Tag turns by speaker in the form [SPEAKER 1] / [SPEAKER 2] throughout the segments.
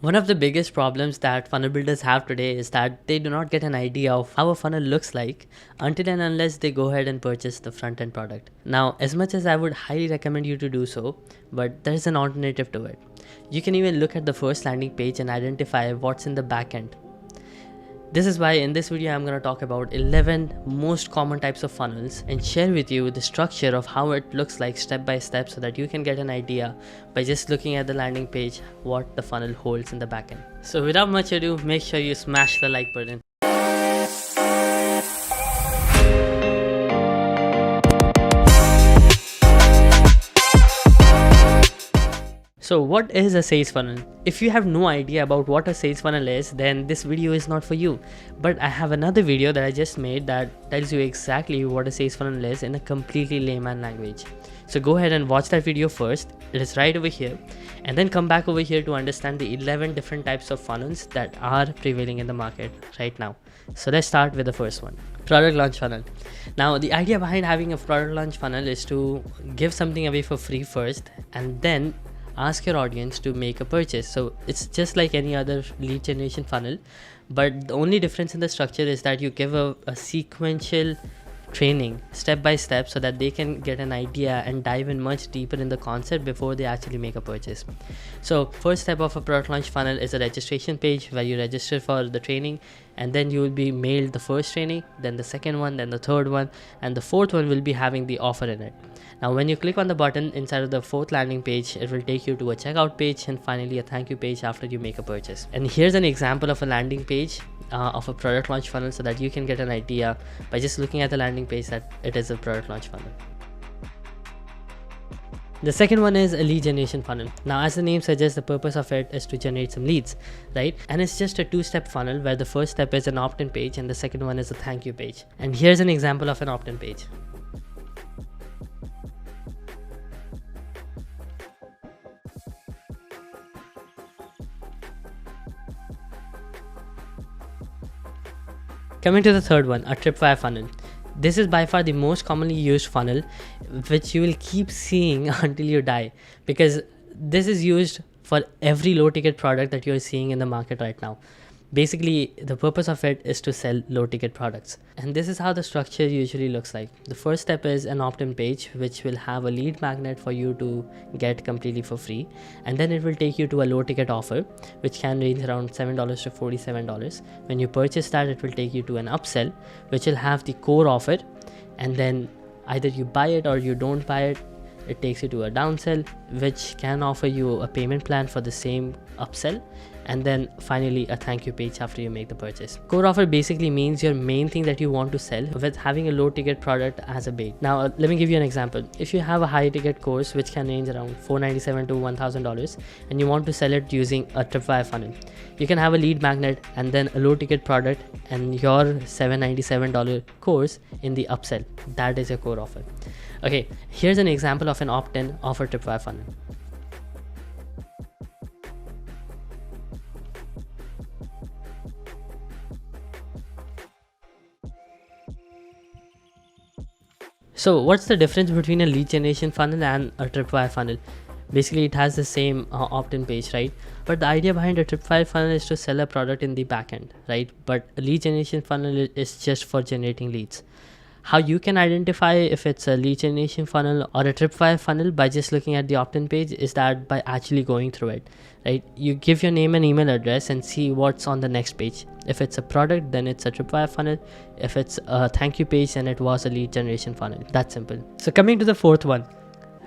[SPEAKER 1] One of the biggest problems that funnel builders have today is that they do not get an idea of how a funnel looks like until and unless they go ahead and purchase the front end product. Now, as much as I would highly recommend you to do so, but there's an alternative to it. You can even look at the first landing page and identify what's in the back end. This is why in this video I'm going to talk about 11 most common types of funnels and share with you the structure of how it looks like step by step so that you can get an idea by just looking at the landing page what the funnel holds in the backend. So without much ado, make sure you smash the like button. So what is a SAAS funnel? If you have no idea about what a SAAS funnel is, then this video is not for you. But I have another video that I just made that tells you exactly what a SAAS funnel is in a completely layman language. So go ahead and watch that video first. It is right over here. And then come back over here to understand the 11 different types of funnels that are prevailing in the market right now. So let's start with the first one. Product launch funnel. Now the idea behind having a product launch funnel is to give something away for free first and then ask your audience to make a purchase. So it's just like any other lead generation funnel, but the only difference in the structure is that you give a sequential training step by step so that they can get an idea and dive in much deeper in the concept before they actually make a purchase. So first step of a product launch funnel is a registration page where you register for the training, and then you will be mailed the first training, then the second one, then the third one, and the fourth one will be having the offer in it. Now when you click on the button inside of the fourth landing page, it will take you to a checkout page and finally a thank you page after you make a purchase. And here's an example of a landing page of a product launch funnel so that you can get an idea by just looking at the landing page that it is a product launch funnel. The second one is a lead generation funnel. Now as the name suggests, the purpose of it is to generate some leads, right? And it's just a two-step funnel where the first step is an opt-in page and the second one is a thank you page. And here's an example of an opt-in page. Coming to the third one, a TripWire funnel. This is by far the most commonly used funnel, which you will keep seeing until you die, because this is used for every low ticket product that you're seeing in the market right now. Basically, the purpose of it is to sell low ticket products. And this is how the structure usually looks like. The first step is an opt-in page, which will have a lead magnet for you to get completely for free. And then it will take you to a low ticket offer, which can range around $7 to $47. When you purchase that, it will take you to an upsell, which will have the core offer. And then either you buy it or you don't buy it. It takes you to a downsell, which can offer you a payment plan for the same upsell, and then finally a thank you page after you make the purchase. Core offer basically means your main thing that you want to sell with having a low ticket product as a bait. Now let me give you an example. If you have a high ticket course which can range around $497 to $1,000 and you want to sell it using a TripWire funnel, you can have a lead magnet and then a low ticket product and your $797 course in the upsell. That is your core offer. Okay, here's an example of an opt-in of a TripWire funnel. So what's the difference between a lead generation funnel and a TripWire funnel? Basically, it has the same opt-in page, right? But the idea behind a TripWire funnel is to sell a product in the backend, right? But a lead generation funnel is just for generating leads. How you can identify if it's a lead generation funnel or a TripWire funnel by just looking at the opt-in page is that by actually going through it, right? You give your name and email address and see what's on the next page. If it's a product, then it's a TripWire funnel. If it's a thank you page, then it was a lead generation funnel. That's simple. So coming to the fourth one,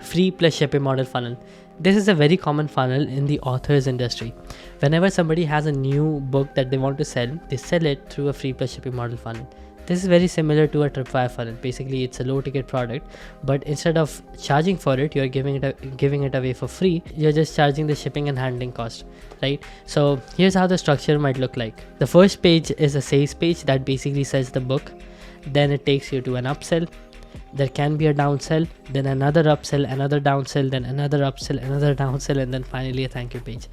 [SPEAKER 1] free plus shipping model funnel. This is a very common funnel in the authors industry. Whenever somebody has a new book that they want to sell, they sell it through a free plus shipping model funnel. This is very similar to a TripWire funnel. Basically, it's a low ticket product, but instead of charging for it, you're giving it away for free. You're just charging the shipping and handling cost, right? So here's how the structure might look like. The first page is a sales page that basically sells the book. Then it takes you to an upsell. There can be a downsell, then another upsell, another downsell, then another upsell, another downsell, and then finally a thank you page.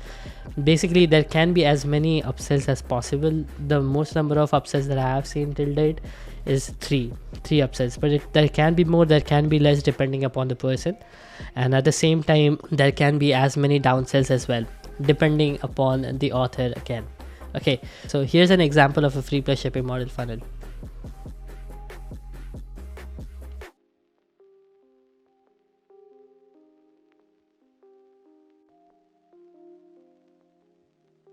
[SPEAKER 1] Basically, there can be as many upsells as possible. The most number of upsells that I have seen till date is three upsells, but there can be more, there can be less depending upon the person. And at the same time, there can be as many downsells as well. depending upon the author again. Okay, so here's an example of a free plus shipping model funnel.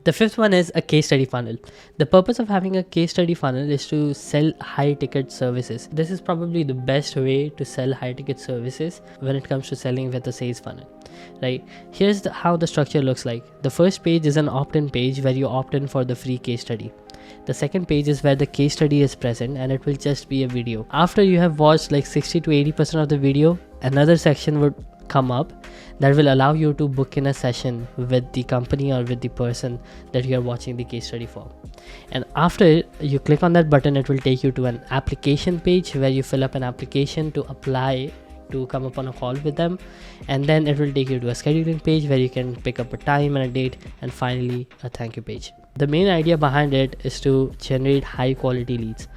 [SPEAKER 1] The fifth one is a case study funnel. The purpose of having a case study funnel is to sell high ticket services. This is probably the best way to sell high ticket services when it comes to selling with a SAAS funnel, right? Here's how the structure looks like. The first page is an opt-in page where you opt in for the free case study. The second page is where the case study is present and it will just be a video. After you have watched like 60 to 80% of the video, another section would come up that will allow you to book in a session with the company or with the person that you are watching the case study for. And after you click on that button, it will take you to an application page where you fill up an application to apply to come up on a call with them, and then it will take you to a scheduling page where you can pick up a time and a date, and finally a thank you page. The main idea behind it is to generate high quality leads.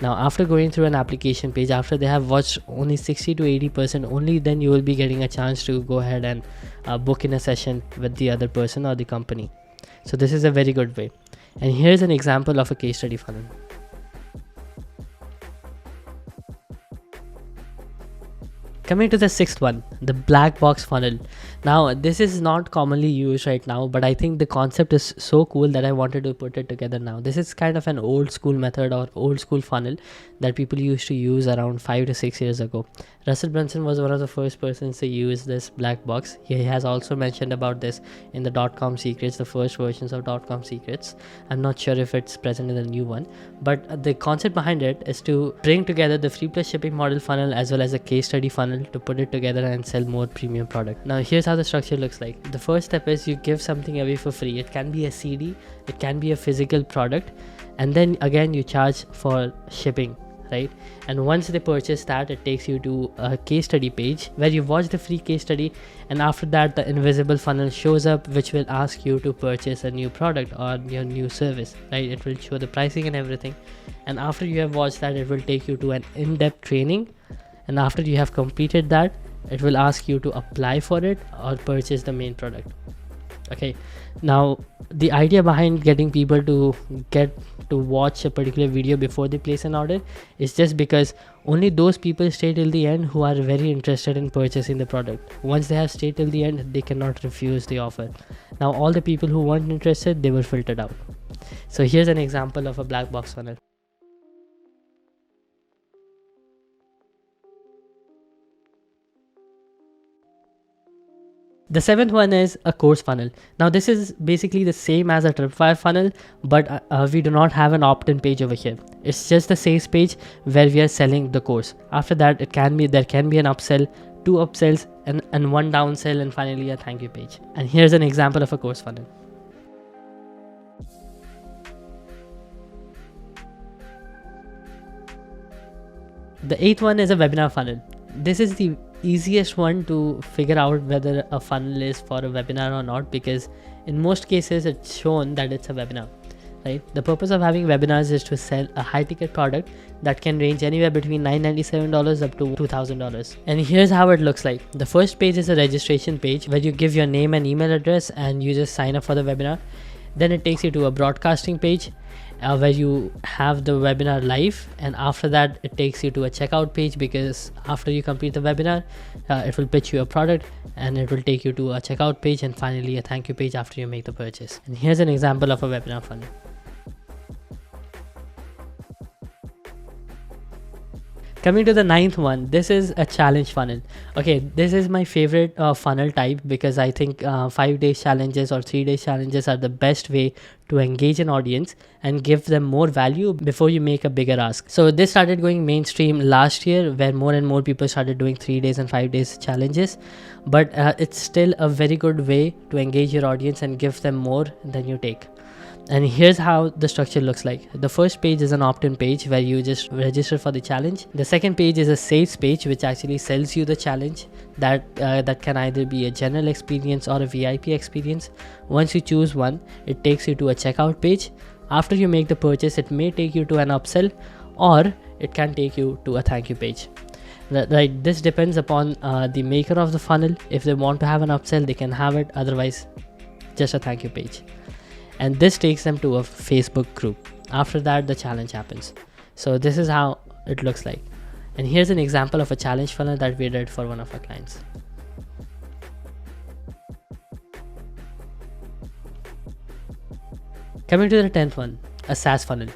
[SPEAKER 1] Now after going through an application page, after they have watched only 60 to 80%, only then you will be getting a chance to go ahead and book in a session with the other person or the company. So this is a very good way. And here's an example of a case study funnel. Coming to the sixth one, the black box funnel. Now this is not commonly used right now, but I think the concept is so cool that I wanted to put it together now. This is kind of an old school method or old school funnel that people used to use around 5 to 6 years ago. Russell Brunson was one of the first persons to use this black box. He has also mentioned about this in the .com secrets, the first versions of .com secrets. I'm not sure if it's present in the new one, but the concept behind it is to bring together the free plus shipping model funnel as well as a case study funnel to put it together and sell more premium product. Now here's how the structure looks like. The first step is you give something away for free. It can be a CD, it can be a physical product, and then again you charge for shipping, right? And once they purchase that, it takes you to a case study page where you watch the free case study, and after that the invisible funnel shows up which will ask you to purchase a new product or your new service, right? It will show the pricing and everything, and after you have watched that, it will take you to an in-depth training, and after you have completed that, it will ask you to apply for it or purchase the main product. Okay, now the idea behind getting people to get to watch a particular video before they place an order is just because only those people stay till the end who are very interested in purchasing the product. Once they have stayed till the end, they cannot refuse the offer. Now all the people who weren't interested, they were filtered out. So here's an example of a black box funnel. The seventh one is a course funnel. Now this is basically the same as a TripWire funnel, but we do not have an opt-in page over here. It's just the sales page where we are selling the course. After that, there can be an upsell, 2 upsells, and 1 downsell, and finally a thank you page. And here's an example of a course funnel. The eighth one is a webinar funnel. This is the easiest one to figure out whether a funnel is for a webinar or not, because in most cases it's shown that it's a webinar, right? The purpose of having webinars is to sell a high ticket product that can range anywhere between $997 up to $2,000. And here's how it looks like. The first page is a registration page where you give your name and email address and you just sign up for the webinar. Then it takes you to a broadcasting page where you have the webinar live, and after that it takes you to a checkout page, because after you complete the webinar it will pitch you a product and it will take you to a checkout page, and finally a thank you page after you make the purchase. And here's an example of a webinar funnel. Coming to the ninth one, this is a challenge funnel. Okay, this is my favorite funnel type because I think 5 days challenges or 3 days challenges are the best way to engage an audience and give them more value before you make a bigger ask. So this started going mainstream last year, where more and more people started doing 3 days and 5 days challenges, but it's still a very good way to engage your audience and give them more than you take. And here's how the structure looks like. The first page is an opt-in page where you just register for the challenge. The second page is a sales page which actually sells you the challenge. That can either be a general experience or a VIP experience. Once you choose one, it takes you to a checkout page. After you make the purchase, it may take you to an upsell, or it can take you to a thank you page. Right, this depends upon the maker of the funnel. If they want to have an upsell, they can have it. Otherwise, just a thank you page. And this takes them to a Facebook group. After that, the challenge happens. So this is how it looks like. And here's an example of a challenge funnel that we did for one of our clients. Coming to the 10th one, a SAAS funnel.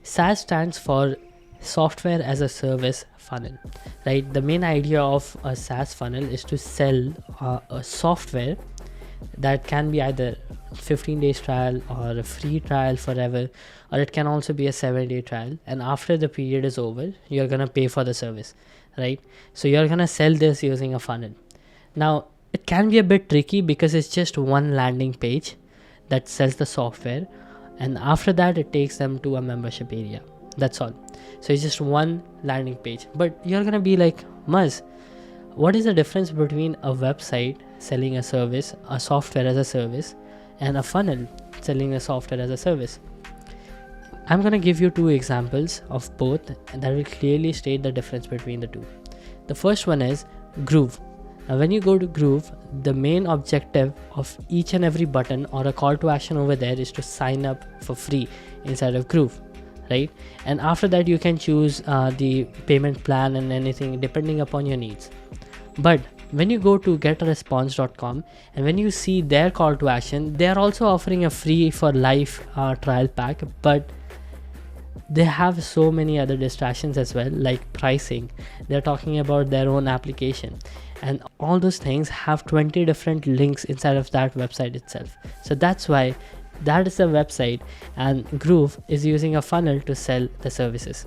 [SPEAKER 1] SaaS stands for software as a service funnel, right? The main idea of a SaaS funnel is to sell a software that can be either 15 days trial or a free trial forever, or it can also be a 7-day trial, and after the period is over you're gonna pay for the service, right? So you're gonna sell this using a funnel. Now it can be a bit tricky because it's just one landing page that sells the software, and after that it takes them to a membership area. That's all. So it's just one landing page. But you're gonna be like, Muzz, what is the difference between a website selling a service, a software as a service, and a funnel selling a software as a service? I'm gonna give you 2 examples of both that will clearly state the difference between the two. The first one is Groove. Now when you go to Groove, the main objective of each and every button or a call to action over there is to sign up for free inside of Groove, right? And after that you can choose the payment plan and anything depending upon your needs. But when you go to getaresponse.com and when you see their call to action, they are also offering a free for life trial pack, but they have so many other distractions as well, like pricing. They're talking about their own application, and all those things have 20 different links inside of that website itself. So that's why that is the website, and Groove is using a funnel to sell the services.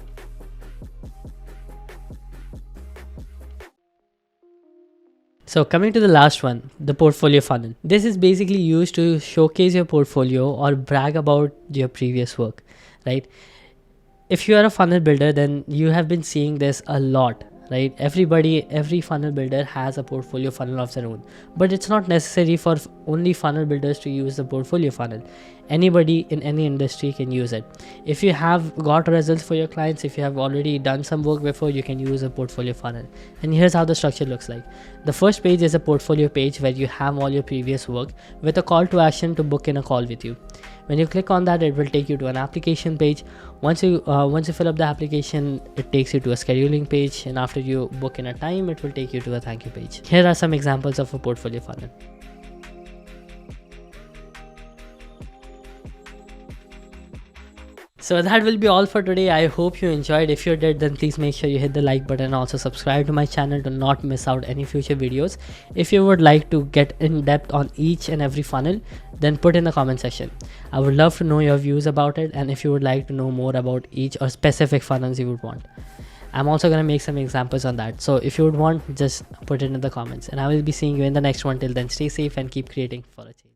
[SPEAKER 1] So coming to the last one, the portfolio funnel. This is basically used to showcase your portfolio or brag about your previous work, right? If you are a funnel builder, then you have been seeing this a lot, right? Every funnel builder has a portfolio funnel of their own, but it's not necessary for only funnel builders to use the portfolio funnel. Anybody in any industry can use it. If you have got results for your clients, if you have already done some work before, you can use a portfolio funnel. And here's how the structure looks like. The first page is a portfolio page where you have all your previous work with a call to action to book in a call with you. When you click on that, it will take you to an application page. Once you fill up the application, it takes you to a scheduling page, and after you book in a time, it will take you to a thank you page. Here are some examples of a portfolio funnel. So that will be all for today. I hope you enjoyed. If you did, then please make sure you hit the like button and also subscribe to my channel to not miss out any future videos. If you would like to get in depth on each and every funnel, then put in the comment section. I would love to know your views about it, and if you would like to know more about each or specific funnels you would want. I'm also going to make some examples on that. So if you would want, just put it in the comments, and I will be seeing you in the next one. Till then, stay safe and keep creating for a change.